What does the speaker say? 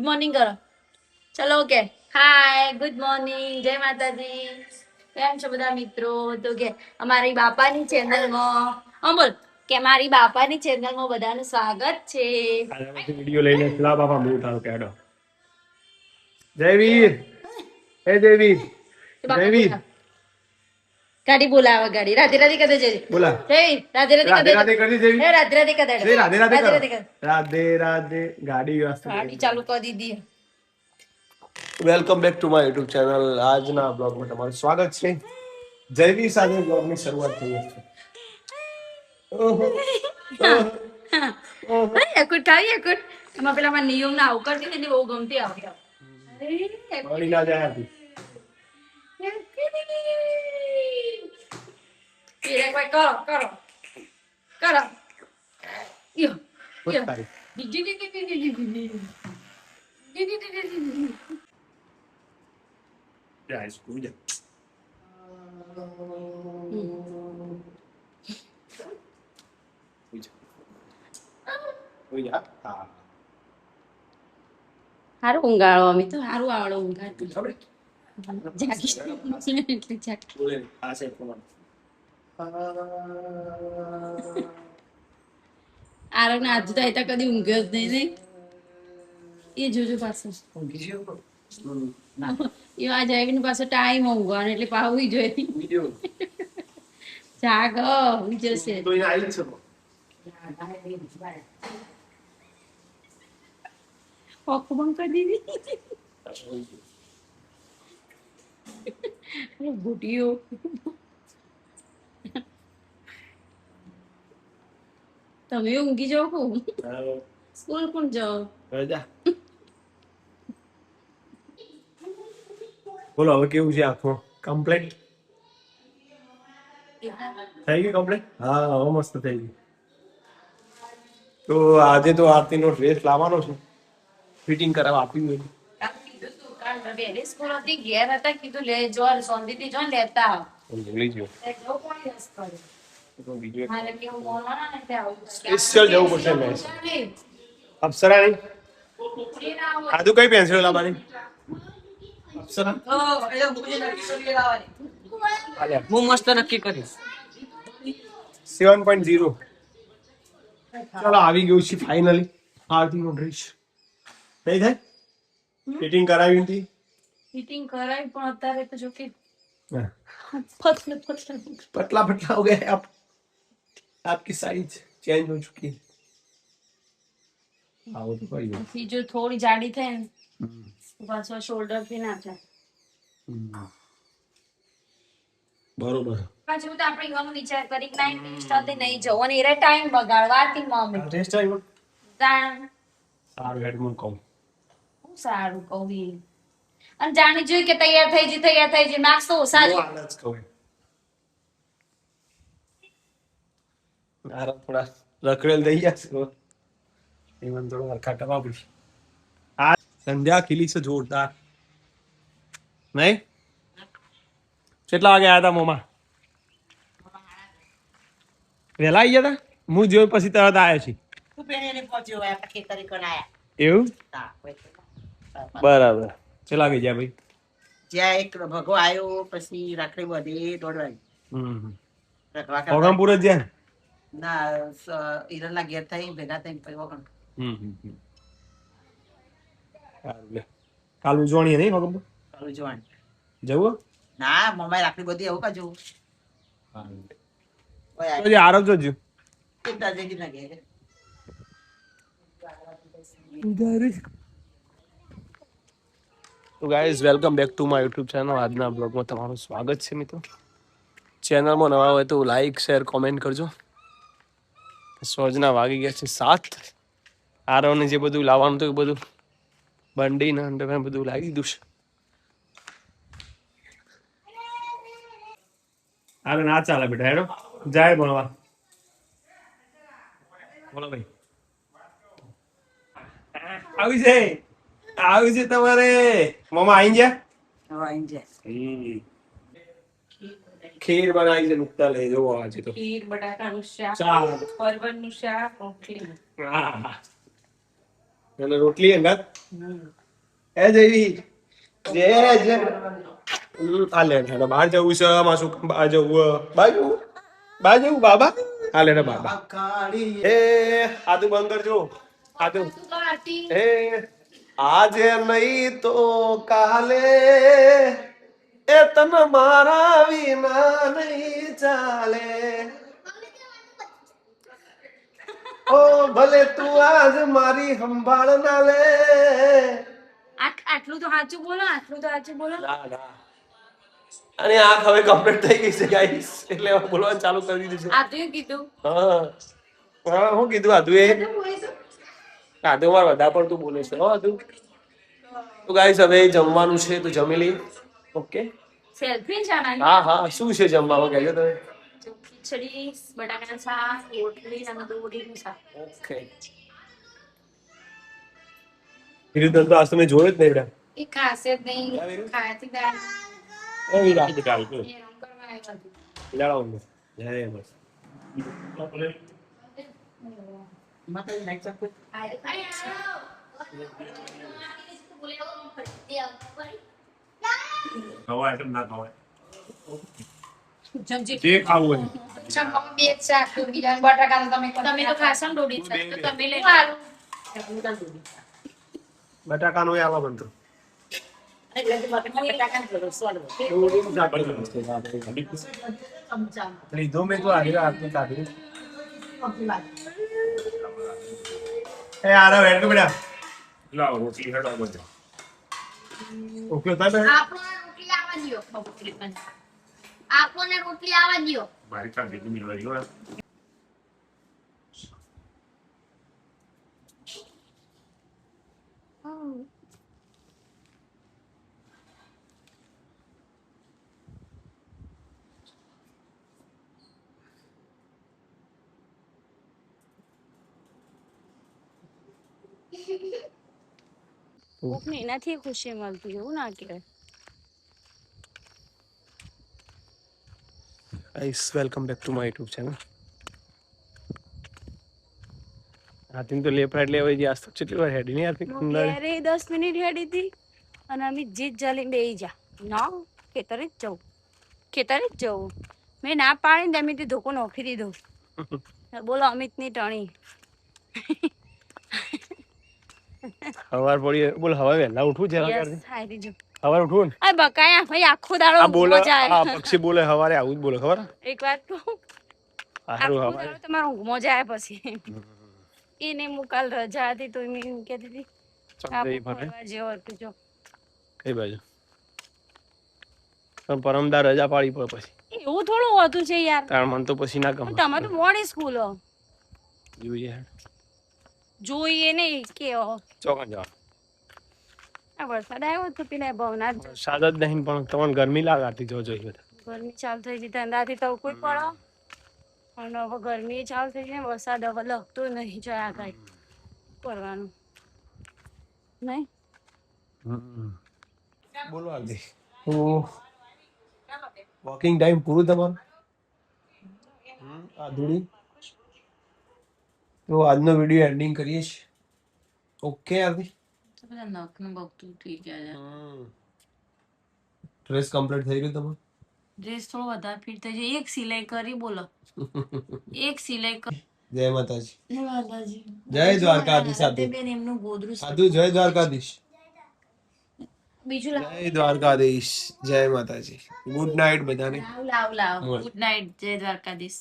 Good morning કરો. ચલો okay. હાય, good morning, જય માતાજી. કેમ છો બધા મિત્રો? તો કે અમારી બાપાની ચેનલમાં બોલ કે મારી બાપાની ચેનલમાં બધાનું સ્વાગત છે. વિડિયો લઈને લા બાપા હું ઉઠાડો કેડો. જયવીર હે જયવીર જયવીર ગાડી બોલાવે ગાડી. રાધે રાધે કદે જય બોલા જય રાધે રાધે કદે રાધે કરી જયવીર હે રાધે રાધે કદે જય રાધે રાધે રાધે કરો રાધે કદે. રાધે રાધે ગાડી વ્યવસ્થિત ગાડી ચાલુ કરી દીધી. Welcome back to my YouTube channel. આજના બ્લોગમાં તમારું સ્વાગત છે. જયવીર સાથે બ્લોગની શરૂઆત થઈ છે. એકુટ ખાવી એકુટ એમાં પેલા મારા નિયમ ના આવું કરતી ને બહુ ગમતી આવે. મળી ના જાય હતી કરો કરો કરો યો યો તારી જાય સ્કૂલ જા ઓય યાર હા હારું ઊંઘાડો અમે તો હારું આવડો ઊંઘાડો ખબર જાગી એટલે જાગ બોલે આ છે ફોન આરો ના આજ તો આયતા કદી ઊંઘ્યો જ નહીં એ જોજો પાછો એ આ જાય પાછો ટાઈમ ઊંઘવાનો એટલે પાવી જોઈએ વિડિયો જાગ જશે તો અહીંયા આવી શકો આંખો બંધ કરી દીધી અરે બુટિયો તમે ઊંઘી જાઓ કો સ્કૂલ પણ જાઓ જા બોલો હવે કેવું છે આખો કમ્પ્લીટ થઈ ગયું કમ્પ્લીટ હા હવે મસ્ત થઈ ગયું તો આજે તો આરતીનો ડ્રેસ લાવવાનો છે ફિટિંગ કરાવવા આપ્યું હોય સ્કૂલ હતી ઘેર હતા કીધું લે જો સોંદીથી જો લેતા ભૂલી ગયો બીજું મારે કેવું બોલવાના ને તે આવું સ્પેશિયલ જવું પડશે મેં અપ્સરા નહીં આદુ કઈ પેન્સિલ લાવવાની અપ્સરા હું મસ્ત નક્કી કરીશ 7.0 ચાલો આવી ગયું છે ફાઇનલી આરતીનો ડ્રેસ નહીં થાય ફિટિંગ કરાવી હતી ફિટિંગ કરાવી પણ અત્યારે તો જો કે हाँ। पतले पतले पतला पतला हो गया है आप आपकी साइज चेंज हो चुकी है हाँ वो तो कोई नहीं फिर जो थोड़ी जाड़ी थे बस वो शोल्डर पे ना जाए बरोबर પાછું તો આપણે એવાનો વિચાર કરી કે નાઈટ સ્ટાર્ટ નહીં જવો અને એરે ટાઈમ બગાડવાતી મમ્મી ટેસ્ટ આવ્યો જાણ સારું હેડમોન કહું હું સારું કહું ઈ. અને જાણી જોઈ કે તૈયાર થઈ જી માર્ક્સ તો સારી હાલત કહું આરા થોડા રખડેલ થઈ ગયા છે એમાં થોડો હરખા કરવા પડશે આ સંધ્યા ખીલી છે જોરદાર નહીં કેટલા વાગે આવ્યા હતા મોમાં વહેલા આવી ગયા હતા હું જોઈ પછી તરત આવ્યા છીએ એવું બરાબર ચલા ગઈ જ્યાં ભાઈ જ્યાં એક ભગો આવ્યો પછી રાખડી બધી દોડવાઈ ભોગમપુર જ જ્યાં ના હિરણના ઘેર થઈ ભેગા થઈ પછી વગણ કાલ ઉજવણી નહીં ભોગમપુર ચાલુ જોવાનું જવું ના મમ્માઈ રાખડી બધી એવું કાજુ આરવ જોજો તો guys welcome back to my YouTube channel. આજના બ્લોગમાં તમારું સ્વાગત છે મિત્રો. ચેનલમાં નવા હોય તો લાઈક શેર કોમેન્ટ કરજો. સોજના વાગી ગયા છે 7. આરવને જે બધું લાવવાનું હતું એ બધું બંડી ને અંડરવેર બધું લાવી દીધું છે. અરે ના ચાલે બેટા હેડો જાય ભણવા બોલો ભાઈ આવી છે તમારે મમ્મા આવી ગયા ખીર બનાવી છે નુકતા લઈ જવો આજે તો ખીર બટાકાનું શાક શાક પરવળનું શાક રોટલી અને રોટલી અંગાત એ જેવી જે આ લે હેડો બહાર જવું છે આમાં શું બહાર જવું બહાર જવું બાબા હા લે બાબા એ આદુ બંધ કરજો આદુ એ આજે નહીં તો કાલે એ તન મારા વિના નહીં ચાલે ઓ ભલે તું આજ મારી સંભાળ ના લે આટલું તો સાચું બોલો, આટલું તો સાચું બોલો. અને આંખ હવે કમ્પ્લીટ થઈ ગઈ છે ગાઈસ એટલે હવે બોલવાનું ચાલુ કરી દીધું છે. આ તો કીધું. હા હું કીધું આદુ એ આદુ માર વધારે પડતું બોલે છે હો આદુ. તો ગાઈસ હવે જમવાનું છે તો જમી લઈએ. ઓકે સેલ્ફી જાણવાની. હા શું છે જમવામાં કહેજો તમે. ખીચડી, બટાકાનું શાક, રોટલી અને દૂધીનું શાક. ઓકે વિરુદ્ધ તો આજ તમે જોયો જ નહીં બેટા. એ ખાશે જ નહીં, ખાતી દાળ. એ વિરા એ રંગ કરવા આવ્યા હતી. લાવો ને જય બસ માતાજી નાઈટ ચાકુ ખવાય કેમ ના ખવાય જમજી. જે ખાવું હોય જમવામાં બે જ શાક, બીજા બટાકાનું તમે તો ખાશો ને દોડી શાક, તો તમે લઈ લો. બટાકાનું એ આવા બનતું લીધો મેં તો આજે આરતી કાઢી એ આરા વેટ બેટા લાવો રોટલી હેડો બધો ઓકે થાય બેટા આપણને રોટલી આવવા દ્યો. આપણને રોટલી આવવા દ્યો. મારી પાસે જમી લઈ ગયો કોકને એનાથી ખુશી મળતી એવું ના કહેવાય. Guys welcome back to my YouTube channel. આથી તો લેફ્ટ રાઈટ લેવાય આજ તો કેટલી વાર હેડી નહીં આથી ક્યારે 10 મિનિટ હેડી હતી અને અમે જીત જાલી બેહી જા ના ખેતરે જ જવું મેં ના પાડીને અમે તે ધોકો નોખી દીધો. બોલો અમિતની ટણી. હવાર પડી બોલ હવા વહેલા ઉઠવું જરા Yes, કરતી હારી જો. હવાર ઉઠવું ને આ બકાયા ભાઈ આખો દાડો આ બોલે ઊંઘમાં જાય. આ પક્ષી બોલે હવારે આવું જ બોલે ખબર એક વાત કહું, હારું આખો હવારે દાડો તમારો ઊંઘમાં જાય પછી. એને હું કાલ રજા હતી તો મેં એમ કહેતી હતી ચંદ્ર આપણે ફરે ફરવા જેવો હતું જો. કઈ બાજુ પરમદાર રજા પાડી પડે પછી એવું થોડું હોતું છે યાર. તાર મન તો પછી ના ગમે તમારે તો મોડી સ્કૂલ જોઈએ જોઈએ નહીં કે ચોકન જવા આ વરસાદ આવ્યો તો પેલા ભવનાથ સાદ જ નહીં પણ તમને ગરમી લાગાતી જો જોઈ બધા ગરમી ચાલુ થઈ ગઈ ધંધાથી તો કોઈ પડો અને હવે ગરમી ચાલુ થઈ ગઈ વરસાદ હવે લગતો નહીં જાય આગાહી કરવાનું નહીં. બોલો આગળ વોકિંગ ટાઈમ પૂરું તમારું આધુડી તો આજનો વિડીયો એન્ડિંગ કરીએ છીએ. ઓકે આરતી નખનું બગતું થઈ ગયા ડ્રેસ કમ્પ્લીટ થઈ ગયું તમારું ડ્રેસ થોડો વધારે ફિટ થઈ જાય. એક સિલાઈ કરી બોલો એક સિલાઈ કરી. જય માતાજી જય માતાજી. જય દ્વારકાધીશ સાધુ બેન એમનું ગોદરું સાધુ જય દ્વારકાધીશ બીજું જય દ્વારકાધીશ જય માતાજી ગુડ નાઇટ બધાને લાવ ગુડ નાઇટ જય દ્વારકાધીશ.